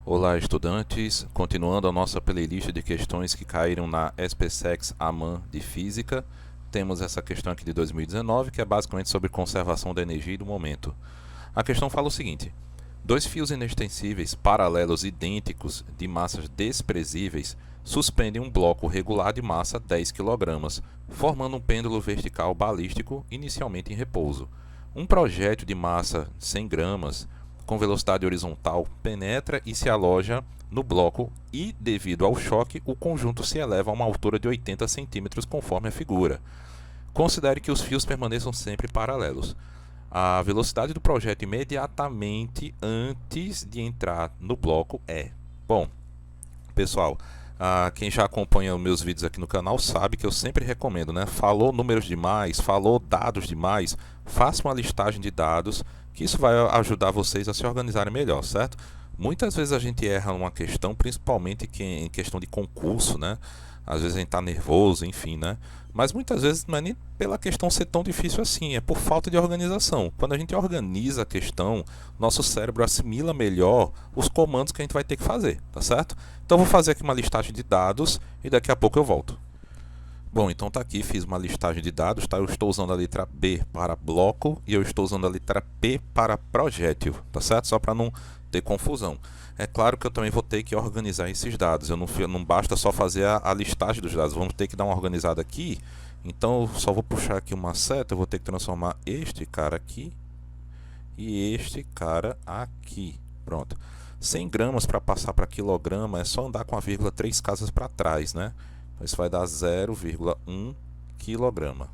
Olá, estudantes! Continuando a nossa playlist de questões que caíram na SPSEC AMAN de Física, temos essa questão aqui de 2019, que é basicamente sobre conservação da energia e do momento. A questão fala o seguinte: dois fios inextensíveis paralelos idênticos de massas desprezíveis suspendem um bloco regular de massa 10 kg, formando um pêndulo vertical balístico inicialmente em repouso. Um projétil de massa 100 gramas com velocidade horizontal penetra e se aloja no bloco e, devido ao choque, o conjunto se eleva a uma altura de 80 centímetros conforme a figura. Considere que os fios permaneçam sempre paralelos. A velocidade do projétil imediatamente antes de entrar no bloco é... Bom, pessoal, quem já acompanha os meus vídeos aqui no canal sabe que eu sempre recomendo, né? Falou números demais, falou dados demais, faça uma listagem de dados, que isso vai ajudar vocês a se organizarem melhor, certo? Muitas vezes a gente erra numa questão, principalmente em questão de concurso, né? Às vezes a gente está nervoso, enfim, né? Mas muitas vezes não é nem pela questão ser tão difícil assim, é por falta de organização. Quando a gente organiza a questão, nosso cérebro assimila melhor os comandos que a gente vai ter que fazer, tá certo? Então vou fazer aqui uma listagem de dados e daqui a pouco eu volto. Bom, então tá aqui, fiz uma listagem de dados, tá? Eu estou usando a letra B para bloco e eu estou usando a letra P para projétil, tá certo? Só para não ter confusão. É claro que eu também vou ter que organizar esses dados, não basta só fazer a listagem dos dados, vamos ter que dar uma organizada aqui. Então eu só vou puxar aqui uma seta, eu vou ter que transformar este cara aqui e este cara aqui. Pronto. 100 gramas para passar para quilograma é só andar com a vírgula 3 casas para trás, né? Então isso vai dar 0,1 kg,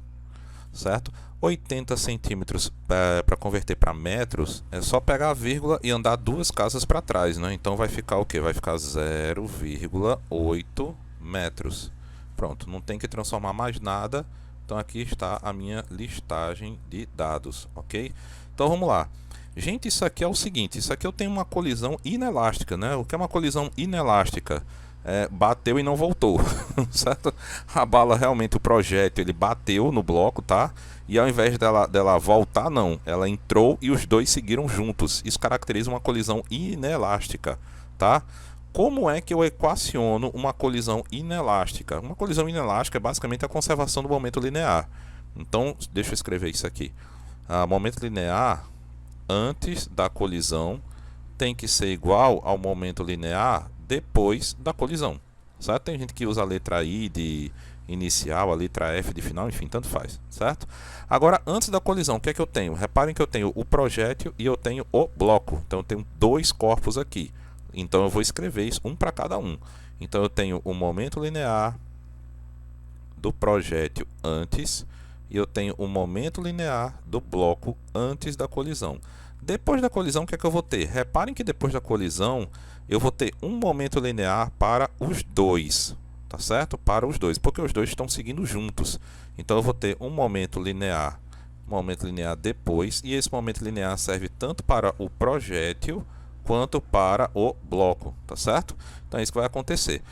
certo? 80 centímetros para converter para metros é só pegar a vírgula e andar duas casas para trás, né? Então vai ficar o que? Vai ficar 0,8 metros. Pronto, não tem que transformar mais nada. Então aqui está a minha listagem de dados, ok? Então vamos lá. Gente, isso aqui é o seguinte, isso aqui eu tenho uma colisão inelástica, né? O que é uma colisão inelástica? Bateu e não voltou, certo? A bala realmente, o projétil, ele bateu no bloco, tá? E ao invés dela voltar, não, ela entrou e os dois seguiram juntos. Isso caracteriza uma colisão inelástica, tá? Como é que eu equaciono uma colisão inelástica? Uma colisão inelástica é basicamente a conservação do momento linear. Então, deixa eu escrever isso aqui. Momento linear antes da colisão tem que ser igual ao momento linear depois da colisão, certo? Tem gente que usa a letra I de inicial, a letra F de final, enfim, tanto faz, certo? Agora, antes da colisão, o que é que eu tenho? Reparem que eu tenho o projétil e eu tenho o bloco. Então, eu tenho dois corpos aqui. Então, eu vou escrever isso, um para cada um. Então, eu tenho o momento linear do projétil antes e eu tenho o momento linear do bloco antes da colisão. Depois da colisão, o que é que eu vou ter? Reparem que depois da colisão, eu vou ter um momento linear para os dois, tá certo? Para os dois, porque os dois estão seguindo juntos. Então, eu vou ter um momento linear depois, e esse momento linear serve tanto para o projétil quanto para o bloco, tá certo? Então, é isso que vai acontecer.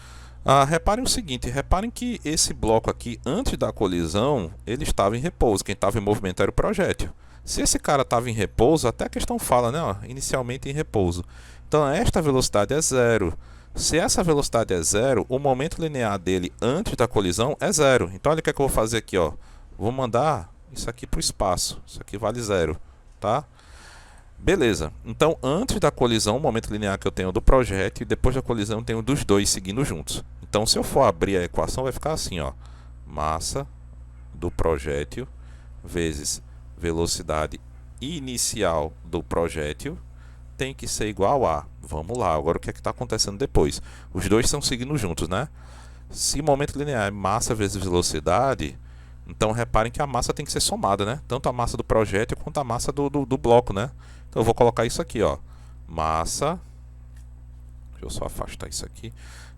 Reparem o seguinte, reparem que esse bloco aqui, antes da colisão, ele estava em repouso. Quem estava em movimento era o projétil. Se esse cara estava em repouso, até a questão fala, né? Inicialmente em repouso. Então, esta velocidade é zero. Se essa velocidade é zero, o momento linear dele antes da colisão é zero. Então, olha o que é que eu vou fazer aqui, ó. Vou mandar isso aqui para o espaço. Isso aqui vale zero, tá? Beleza. Então, antes da colisão, o momento linear que eu tenho do projétil, e depois da colisão eu tenho dos dois seguindo juntos. Então, se eu for abrir a equação, vai ficar assim, ó. Massa do projétil vezes velocidade inicial do projétil tem que ser igual a... Vamos lá, agora o que é que está acontecendo depois? Os dois estão seguindo juntos, né? Se o momento linear é massa vezes velocidade, então reparem que a massa tem que ser somada, né? Tanto a massa do projétil quanto a massa do bloco, né? Então eu vou colocar isso aqui, ó. Massa... Deixa eu só afastar isso aqui.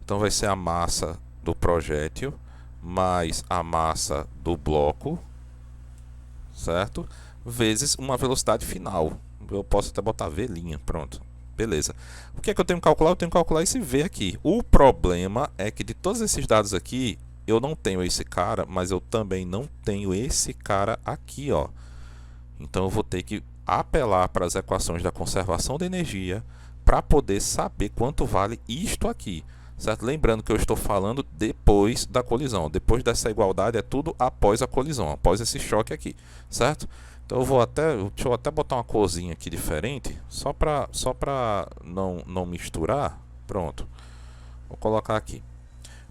Então vai ser a massa do projétil mais a massa do bloco, certo? Vezes uma velocidade final. Eu posso até botar V', pronto. Beleza. O que é que eu tenho que calcular? Eu tenho que calcular esse V aqui. O problema é que de todos esses dados aqui, eu não tenho esse cara, mas eu também não tenho esse cara aqui, ó. Então eu vou ter que apelar para as equações da conservação de energia para poder saber quanto vale isto aqui, certo? Lembrando que eu estou falando depois da colisão. Depois dessa igualdade é tudo após a colisão, após esse choque aqui, certo? Então deixa eu até botar uma corzinha aqui diferente, só para não misturar. Pronto. Vou colocar aqui.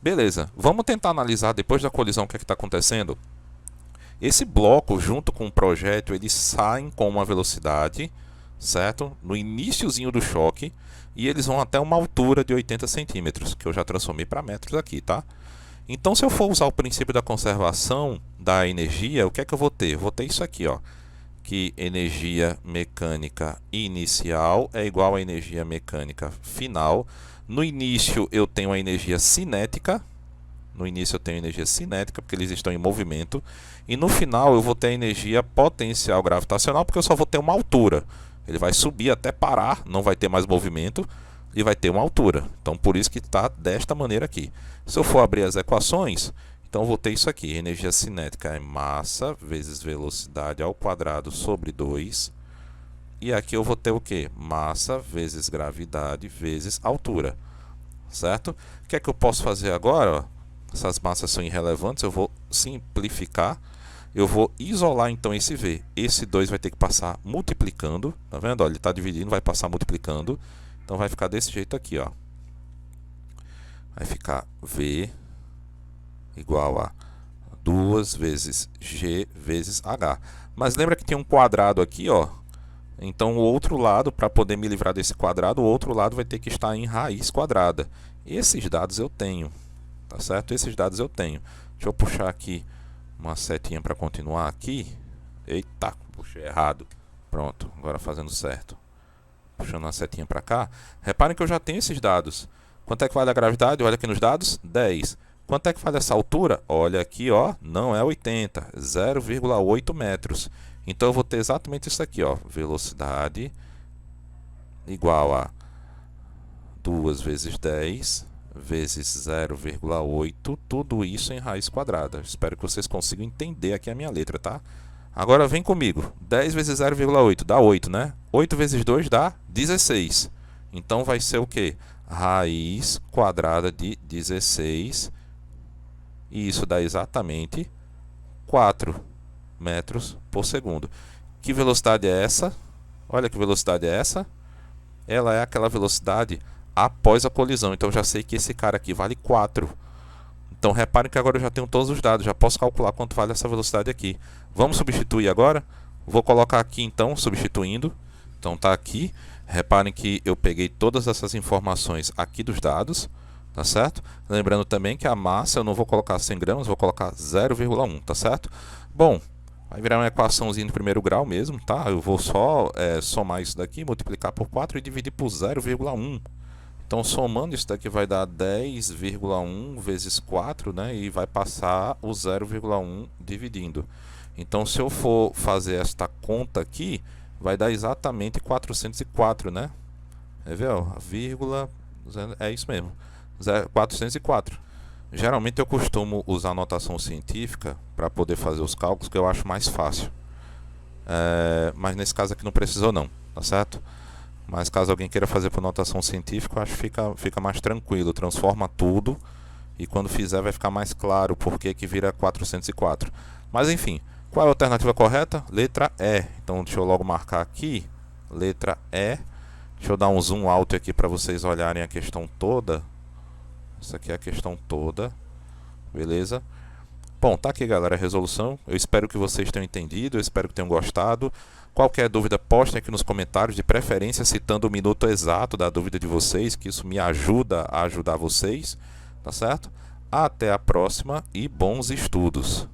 Beleza, vamos tentar analisar depois da colisão o que é que está acontecendo. Esse bloco, junto com o projétil, eles saem com uma velocidade, certo? No iniciozinho do choque, e eles vão até uma altura de 80 centímetros, que eu já transformei para metros aqui, tá? Então, se eu for usar o princípio da conservação da energia, o que é que eu vou ter? Vou ter isso aqui, ó, que energia mecânica inicial é igual a energia mecânica final. No início eu tenho a energia cinética, porque eles estão em movimento, e no final eu vou ter a energia potencial gravitacional, porque eu só vou ter uma altura. Ele vai subir até parar, não vai ter mais movimento, e vai ter uma altura. Então por isso que está desta maneira aqui. Se eu for abrir as equações, então eu vou ter isso aqui, energia cinética é massa vezes velocidade ao quadrado sobre 2. E aqui eu vou ter o que? Massa vezes gravidade vezes altura, certo? O que é que eu posso fazer agora? Essas massas são irrelevantes, eu vou simplificar. Eu vou isolar então esse V. Esse 2 vai ter que passar multiplicando, tá vendo? Ó, ele está dividindo, vai passar multiplicando. Então vai ficar desse jeito aqui, ó. Vai ficar V igual a 2 vezes G vezes H. Mas lembra que tem um quadrado aqui, ó. Então o outro lado, para poder me livrar desse quadrado, o outro lado vai ter que estar em raiz quadrada. Esses dados eu tenho, tá certo? Esses dados eu tenho. Deixa eu puxar aqui uma setinha para continuar aqui. Eita, puxei errado. Pronto, agora fazendo certo. Puxando uma setinha para cá. Reparem que eu já tenho esses dados. Quanto é que vale a gravidade? Olha aqui nos dados, 10. Quanto é que vale essa altura? Olha aqui, ó, não é 80, 0,8 metros. Então eu vou ter exatamente isso aqui, ó, velocidade igual a 2 vezes 10 vezes 0,8, tudo isso em raiz quadrada. Espero que vocês consigam entender aqui a minha letra, tá? Agora vem comigo, 10 vezes 0,8 dá 8, né? 8 vezes 2 dá 16. Então vai ser o quê? Raiz quadrada de 16, e isso dá exatamente 4 metros por segundo. Que velocidade é essa? Olha que velocidade é essa. Ela é aquela velocidade após a colisão. Então eu já sei que esse cara aqui vale 4. Então reparem que agora eu já tenho todos os dados. Já posso calcular quanto vale essa velocidade aqui. Vamos substituir agora. Vou colocar aqui então, substituindo. Então está aqui. Reparem que eu peguei todas essas informações aqui dos dados. Tá certo? Lembrando também que a massa eu não vou colocar 100 gramas, vou colocar 0,1. Tá certo? Bom, vai virar uma equaçãozinha de primeiro grau mesmo, tá? Eu vou só somar isso daqui, multiplicar por 4 e dividir por 0,1. Então, somando isso daqui vai dar 10,1 vezes 4, né? E vai passar o 0,1 dividindo. Então, se eu for fazer esta conta aqui, vai dar exatamente 404, né? Quer ver, ó? Vírgula, é isso mesmo, 404. Geralmente eu costumo usar notação científica para poder fazer os cálculos, que eu acho mais fácil. Mas nesse caso aqui não precisou não, tá certo? Mas caso alguém queira fazer por notação científica, eu acho que fica mais tranquilo. Transforma tudo e quando fizer vai ficar mais claro por que vira 404. Mas enfim, qual é a alternativa correta? Letra E. Então deixa eu logo marcar aqui, letra E. Deixa eu dar um zoom alto aqui para vocês olharem a questão toda. Essa aqui é a questão toda, beleza? Bom, tá aqui, galera, a resolução. Eu espero que vocês tenham entendido, eu espero que tenham gostado. Qualquer dúvida, postem aqui nos comentários, de preferência citando o minuto exato da dúvida de vocês, que isso me ajuda a ajudar vocês, tá certo? Até a próxima e bons estudos!